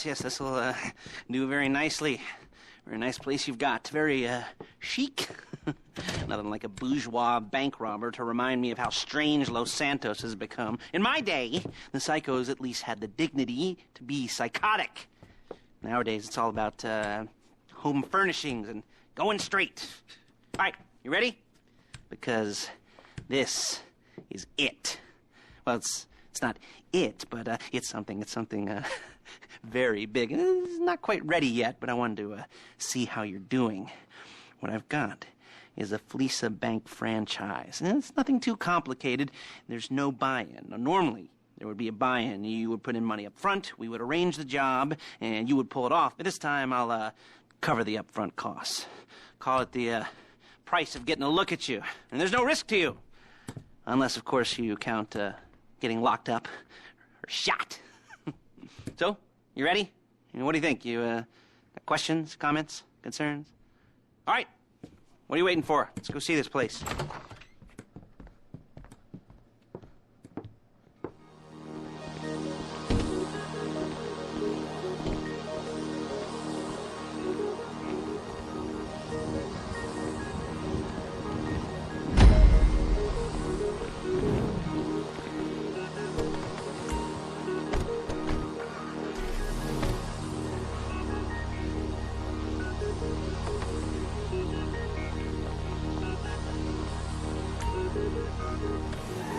Yes, this will do very nicely. Very nice place you've got. Very chic. Nothing like a bourgeois bank robber to remind me of how strange Los Santos has become. In my day, the psychos at least had the dignity to be psychotic. Nowadays, it's all about home furnishings and going straight. All right, you ready? Because this is it. Well, it's not it, but it's something very big. It's not quite ready yet, but I wanted to see how you're doing. What I've got is a fleeca bank franchise. And it's nothing too complicated. There's no buy-in. Now, normally, there would be a buy-in. You would put in money up front, we would arrange the job, and you would pull it off. But this time, I'll cover the upfront costs. Call it the price of getting a look at you. And there's no risk to you. Unless, of course, you count getting locked up or shot. So, you ready? What do you think? You got questions, comments, concerns? All right. What are you waiting for? Let's go see this place.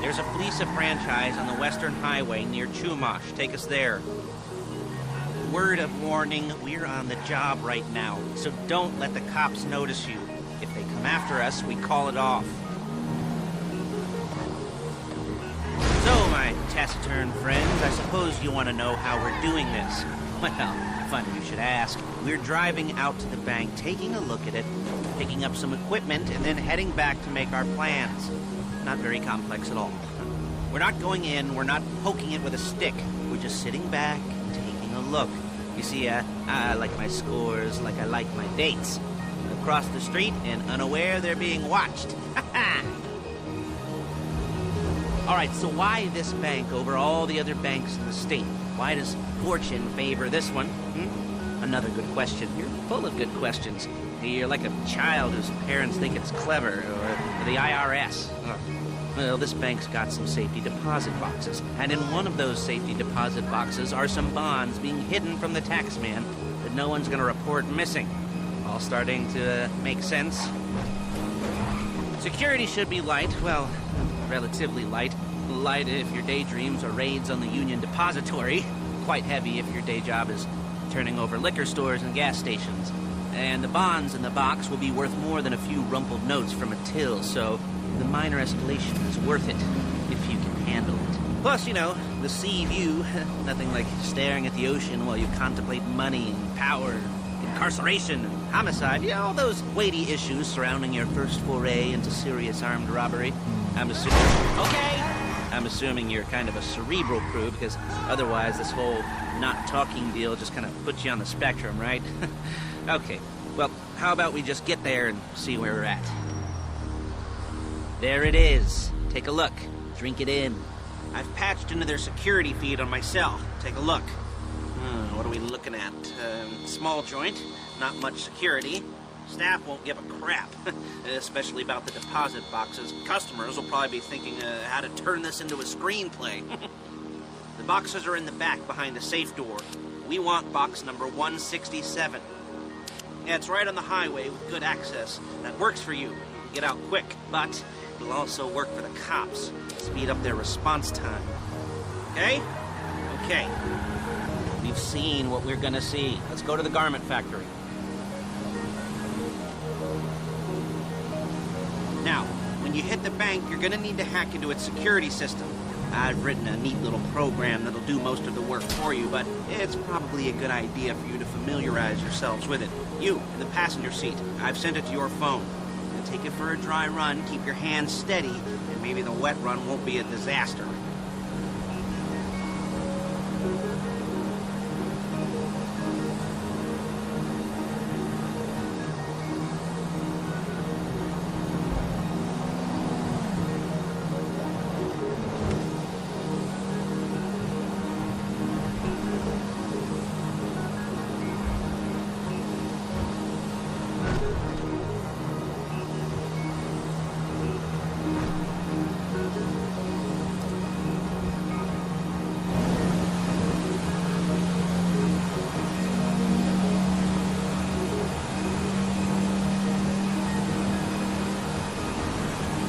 There's a fleeca franchise on the Western Highway near Chumash. Take us there. Word of warning, we're on the job right now, so don't let the cops notice you. If they come after us, we call it off. So, my taciturn friends, I suppose you want to know how we're doing this. Well, funny you should ask. We're driving out to the bank, taking a look at it, picking up some equipment, and then heading back to make our plans. Not very complex at all. We're not going in, we're not poking it with a stick. We're just sitting back, taking a look. You see, I like my scores like I like my dates. Across the street and unaware they're being watched. All right, so why this bank over all the other banks in the state? Why does fortune favor this one? Another good question. You're full of good questions. You're like a child whose parents think it's clever, or the IRS. Well, this bank's got some safety deposit boxes, and in one of those safety deposit boxes are some bonds being hidden from the tax man that no one's gonna report missing. All starting to make sense. Security should be light, well, relatively light. Light if your daydreams are raids on the Union Depository. Quite heavy if your day job is turning over liquor stores and gas stations. And the bonds in the box will be worth more than a few rumpled notes from a till, so the minor escalation is worth it, if you can handle it. Plus, you know, the sea view, nothing like staring at the ocean while you contemplate money and power, incarceration and homicide, you know, all those weighty issues surrounding your first foray into serious armed robbery. I'm assuming you're kind of a cerebral crew, because otherwise this whole not talking deal just kind of puts you on the spectrum, right? Okay, well, how about we just get there and see where we're at? There it is. Take a look. Drink it in. I've patched into their security feed on my cell. Take a look. What are we looking at? Small joint, not much security. Staff won't give a crap, especially about the deposit boxes. Customers will probably be thinking how to turn this into a screenplay. The boxes are in the back behind the safe door. We want box number 167. Yeah, it's right on the highway with good access. That works for you. Get out quick, but it'll also work for the cops. Speed up their response time. Okay? Okay. We've seen what we're gonna see. Let's go to the garment factory. Now, when you hit the bank, you're gonna need to hack into its security system. I've written a neat little program that'll do most of the work for you, but it's probably a good idea for you to familiarize yourselves with it. You, in the passenger seat, I've sent it to your phone. Now take it for a dry run, keep your hands steady, and maybe the wet run won't be a disaster.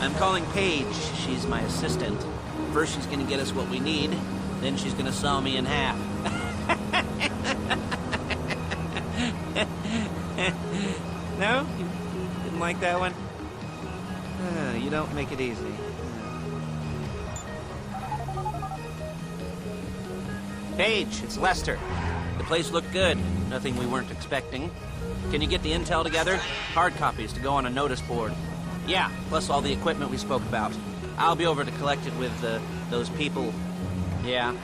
I'm calling Paige. She's my assistant. First she's gonna get us what we need, then she's gonna saw me in half. No? You didn't like that one? You don't make it easy. Paige, it's Lester. The place looked good. Nothing we weren't expecting. Can you get the intel together? Hard copies to go on a notice board. Yeah, plus all the equipment we spoke about. I'll be over to collect it with those people. Yeah.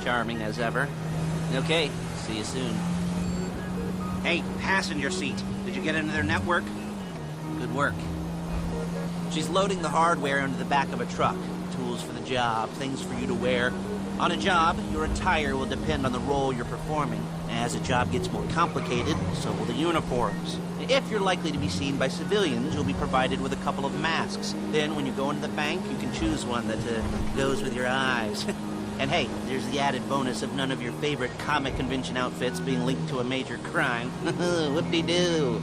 Charming as ever. Okay, see you soon. Hey, passenger seat. Did you get into their network? Good work. She's loading the hardware into the back of a truck. Tools for the job, things for you to wear. On a job, your attire will depend on the role you're performing. As the job gets more complicated, so will the uniforms. If you're likely to be seen by civilians, you'll be provided with a couple of masks. Then, when you go into the bank, you can choose one that goes with your eyes. And hey, there's the added bonus of none of your favorite comic convention outfits being linked to a major crime. Whoop-de-doo.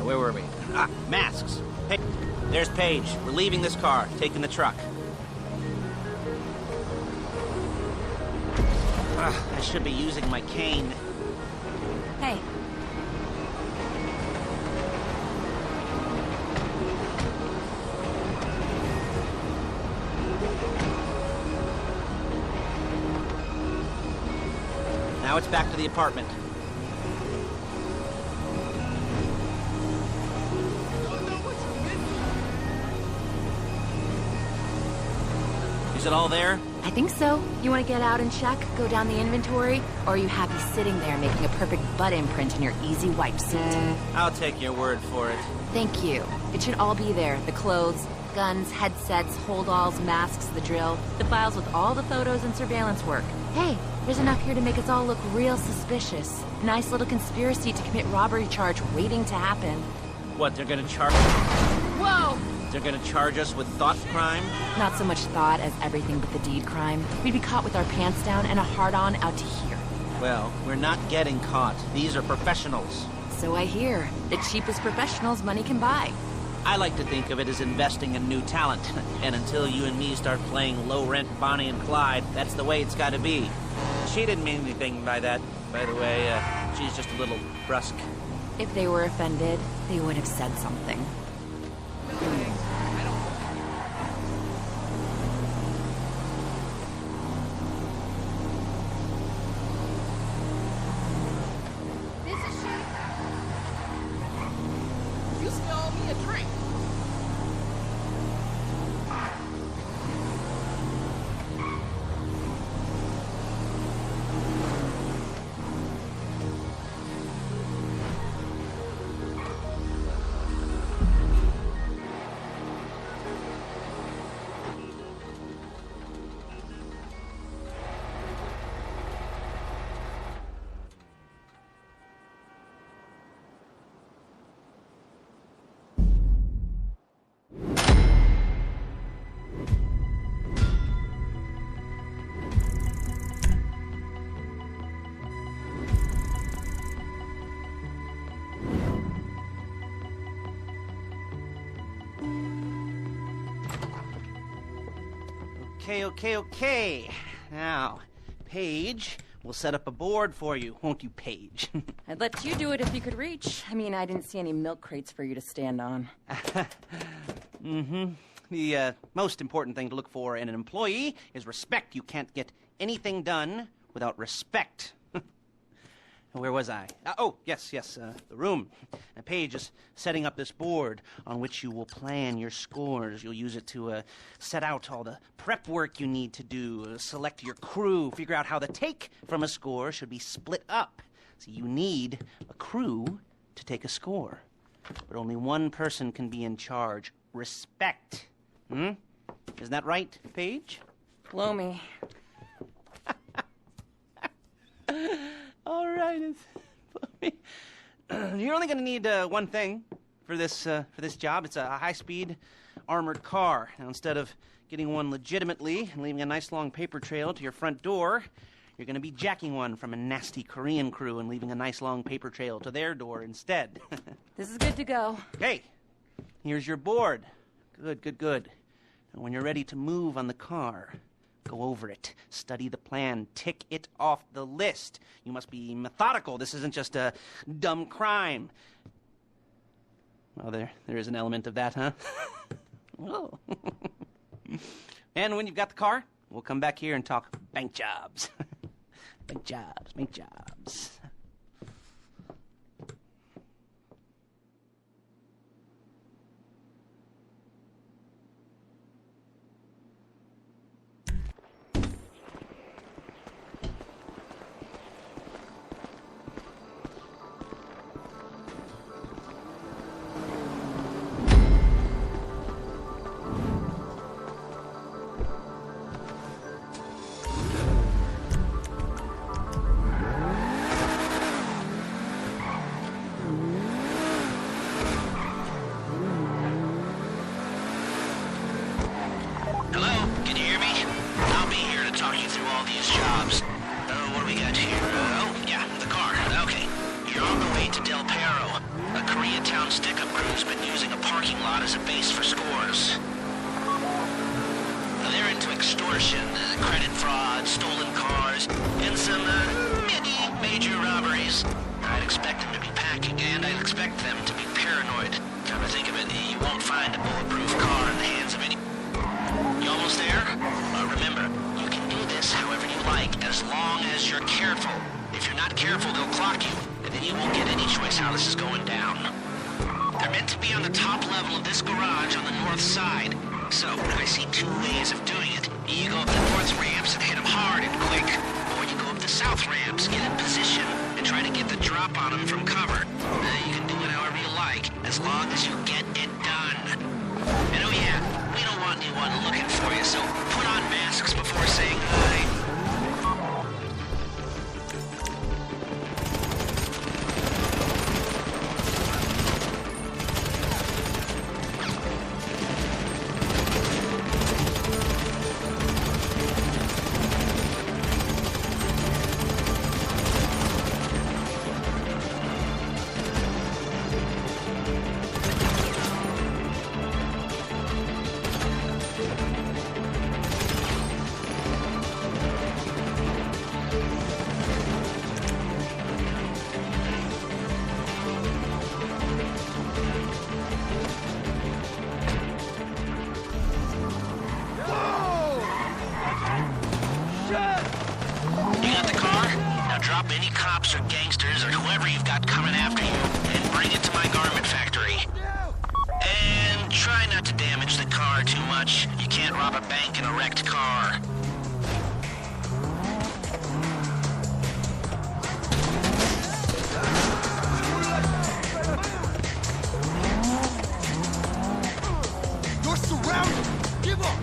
Where were we? Masks. Hey, there's Paige. We're leaving this car, taking the truck. I should be using my cane. Hey. Now it's back to the apartment. Is it all there? I think so. You want to get out and check? Go down the inventory? Or are you happy sitting there making a perfect butt imprint in your easy wipe suit? I'll take your word for it. Thank you. It should all be there. The clothes, guns, headsets, hold-alls, masks, the drill. The files with all the photos and surveillance work. Hey, there's enough here to make us all look real suspicious. Nice little conspiracy to commit robbery charge waiting to happen. What, they're gonna charge... Whoa! They're gonna charge us with thought crime? Not so much thought as everything but the deed crime. We'd be caught with our pants down and a hard-on out to here. Well, we're not getting caught. These are professionals. So I hear. The cheapest professionals money can buy. I like to think of it as investing in new talent. And until you and me start playing low-rent Bonnie and Clyde, that's the way it's gotta be. She didn't mean anything by that, by the way. She's just a little brusque. If they were offended, they would have said something. Okay. Now, Paige, we'll set up a board for you, won't you, Paige? I'd let you do it if you could reach. I mean, I didn't see any milk crates for you to stand on. the most important thing to look for in an employee is respect. You can't get anything done without respect. Where was I? Yes, the room. Paige is setting up this board on which you will plan your scores. You'll use it to set out all the prep work you need to do, select your crew, figure out how the take from a score should be split up. So you need a crew to take a score. But only one person can be in charge. Respect. Isn't that right, Paige? Blow me. All right. You're only going to need one thing for this job. It's a high-speed armored car. Now, instead of getting one legitimately and leaving a nice long paper trail to your front door, you're going to be jacking one from a nasty Korean crew and leaving a nice long paper trail to their door instead. This is good to go. Hey, here's your board. Good. And when you're ready to move on the car, go over it, study the plan, tick it off the list. You must be methodical. This isn't just a dumb crime. Well, there is an element of that, huh? Oh. And when you've got the car, we'll come back here and talk bank jobs. Bank jobs. Credit fraud, stolen cars, and some major robberies. I'd expect them to be packing, and I'd expect them to be paranoid. Come to think of it, you won't find a bulletproof car in the hands of any... You almost there? Remember, you can do this however you like, as long as you're careful. If you're not careful, they'll clock you, and then you won't get any choice how this is going down. They're meant to be on the top level of this garage on the north side. So, I see two ways of doing it. You go up the north ramps and hit them hard and quick, or you go up the south ramps, get in position, and try to get the drop on them from cover. You can do it however you like, as long as you get it done. And oh yeah, we don't want anyone looking for you, so put on masks before saying hi. Drop any cops or gangsters or whoever you've got coming after you and bring it to my garment factory. And try not to damage the car too much. You can't rob a bank in a wrecked car. You're surrounded! Give up!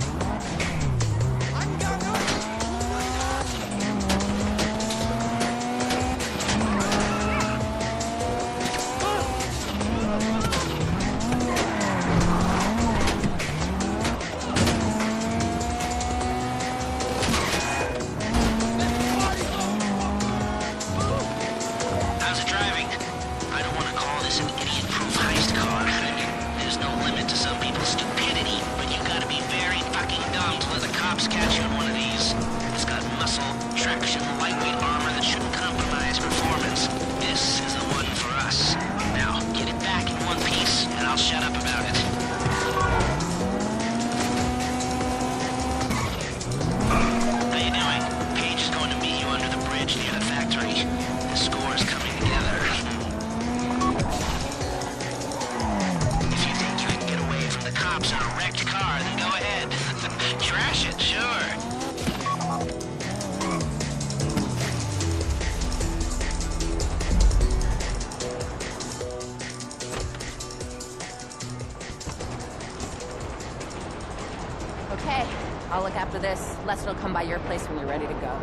back after this. Lester'll come by your place when you're ready to go.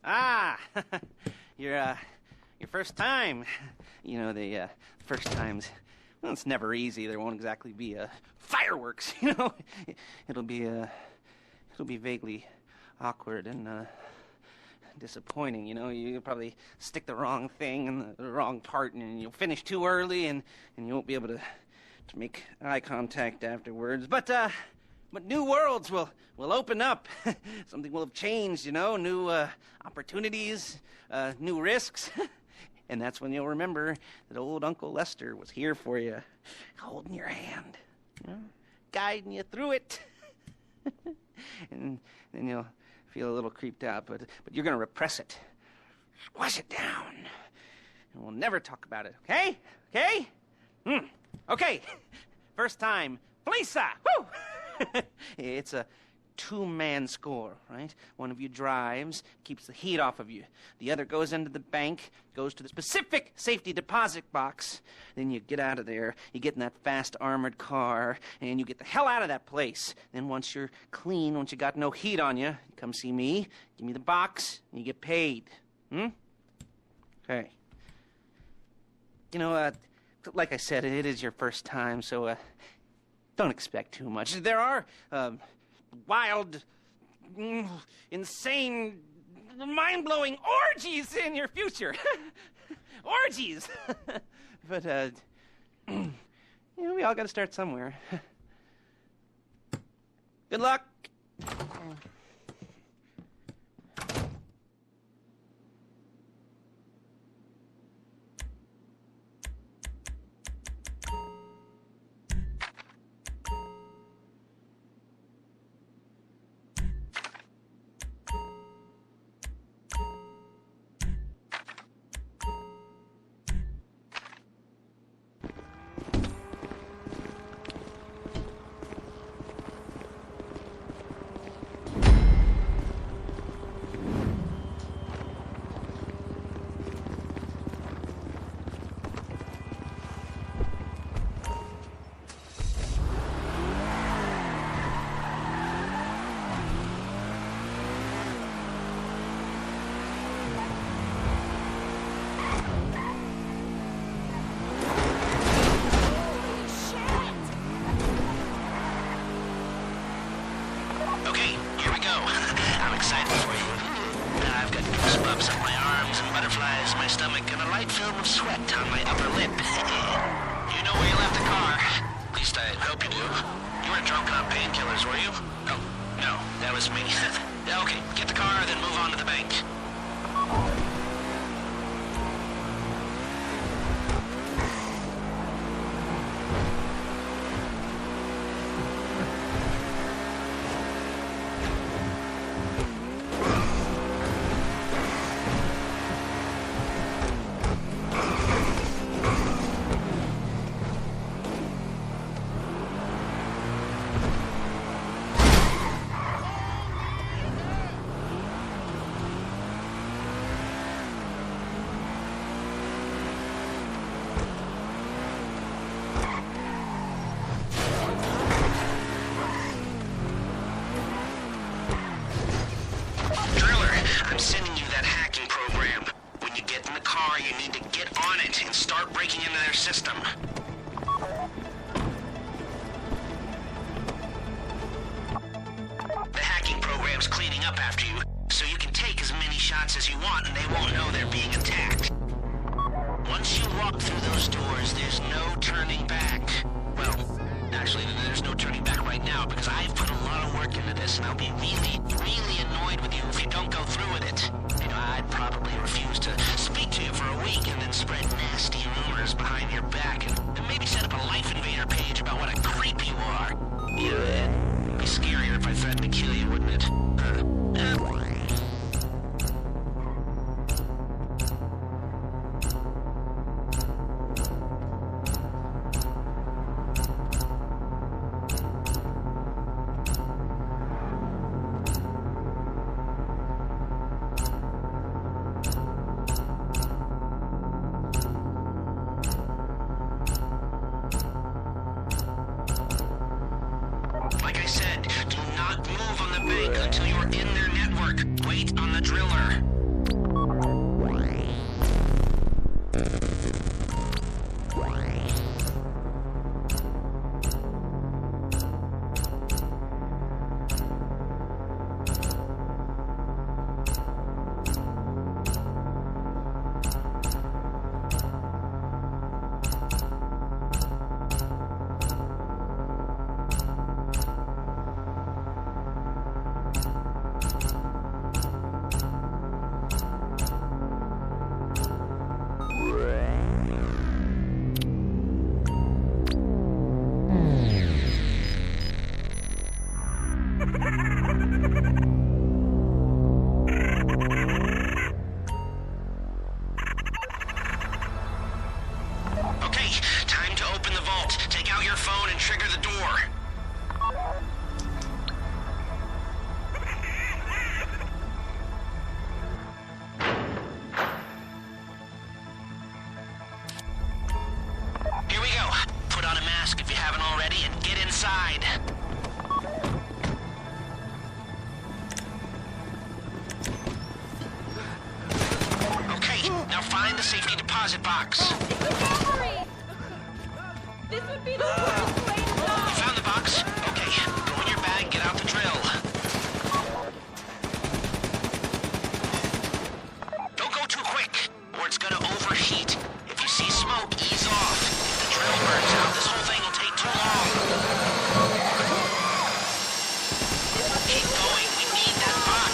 Ah, your first time. You know, the first times, well, it's never easy. There won't exactly be fireworks, you know. It'll be vaguely awkward and disappointing, you know. You'll probably stick the wrong thing in the wrong part, and you'll finish too early, and you won't be able to make eye contact afterwards. But new worlds will open up. Something will have changed, you know, new opportunities, new risks. And that's when you'll remember that old Uncle Lester was here for you, holding your hand, you know, guiding you through it. And then you'll feel a little creeped out, but you're going to repress it. Squash it down. And we'll never talk about it, okay? Okay? Okay. First time, fleeca! Woo! It's a two-man score, right? One of you drives, keeps the heat off of you. The other goes into the bank, goes to the specific safety deposit box. Then you get out of there, you get in that fast armored car, and you get the hell out of that place. Then once you're clean, once you got no heat on you, come see me, give me the box, and you get paid. Okay. You know, like I said, it is your first time, so, don't expect too much. There are wild, insane, mind-blowing orgies in your future. Orgies! But, you know, we all gotta start somewhere. Good luck! My stomach and a light film of sweat on my upper lip. You know where you left the car? At least I hope you do. You weren't drunk on painkillers, were you? Oh, no, that was me. Okay, get the car, then move on to the bank. I'm sending you that hacking program. When you get in the car, you need to get on it and start breaking into their system. The hacking program's cleaning up after you, so you can take as many shots as you want and they won't know they're being attacked. Once you walk through those doors, there's no turning back. Well, actually, there's no turning back right now because I've put a lot of work into this and I'll be really, really annoyed with you if you don't go through with it. You know, I'd probably refuse to speak to you for a week and then spread nasty rumors behind your back and maybe set up a Life Invader page about what a creep you are. Yeah, it'd be scarier if I threatened to kill you, wouldn't it? until you're in their network. Wait on the driller. Find the safety deposit box. This would be the worst way to die. You found the box? Okay, go in your bag, get out the drill. Don't go too quick, or it's gonna overheat. If you see smoke, ease off. If the drill burns out, this whole thing will take too long. Keep going, we need that box.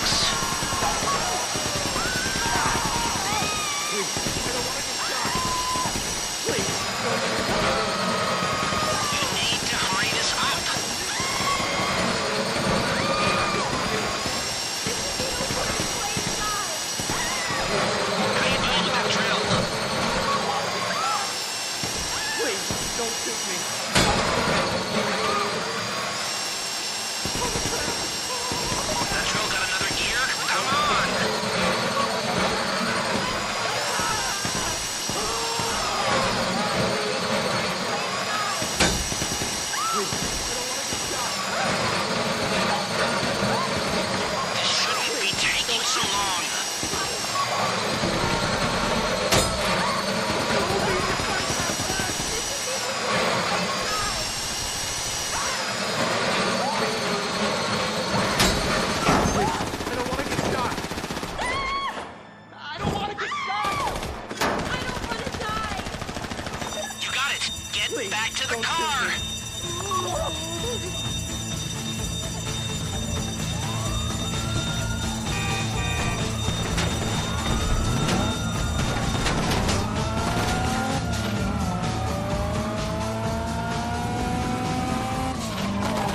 Back to the car!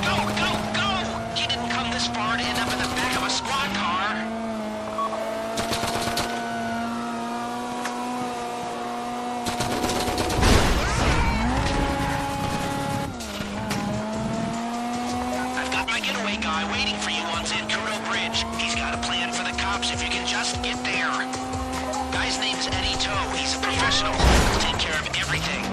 Go, go, go! You didn't come this far to end up in the back of a squad car. Guy waiting for you on Zancudo Bridge. He's got a plan for the cops if you can just get there. Guy's name's Eddie Toe. He's a professional. He'll take care of everything.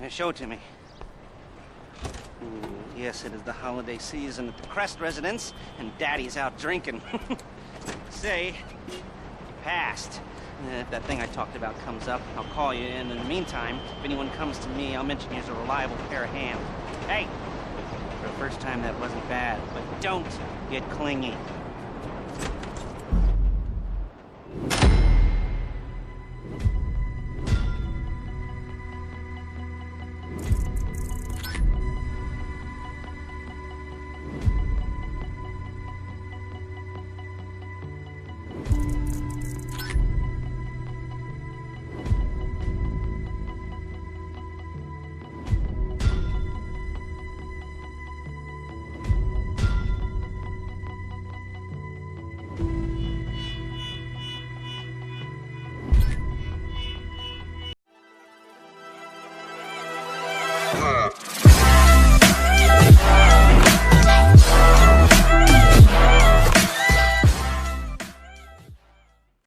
Show it to me. Yes, it is the holiday season at the Crest residence, and Daddy's out drinking. Say, you passed. If that thing I talked about comes up, I'll call you, and in the meantime, if anyone comes to me, I'll mention you as a reliable pair of hands. Hey, first time that wasn't bad, but don't get clingy.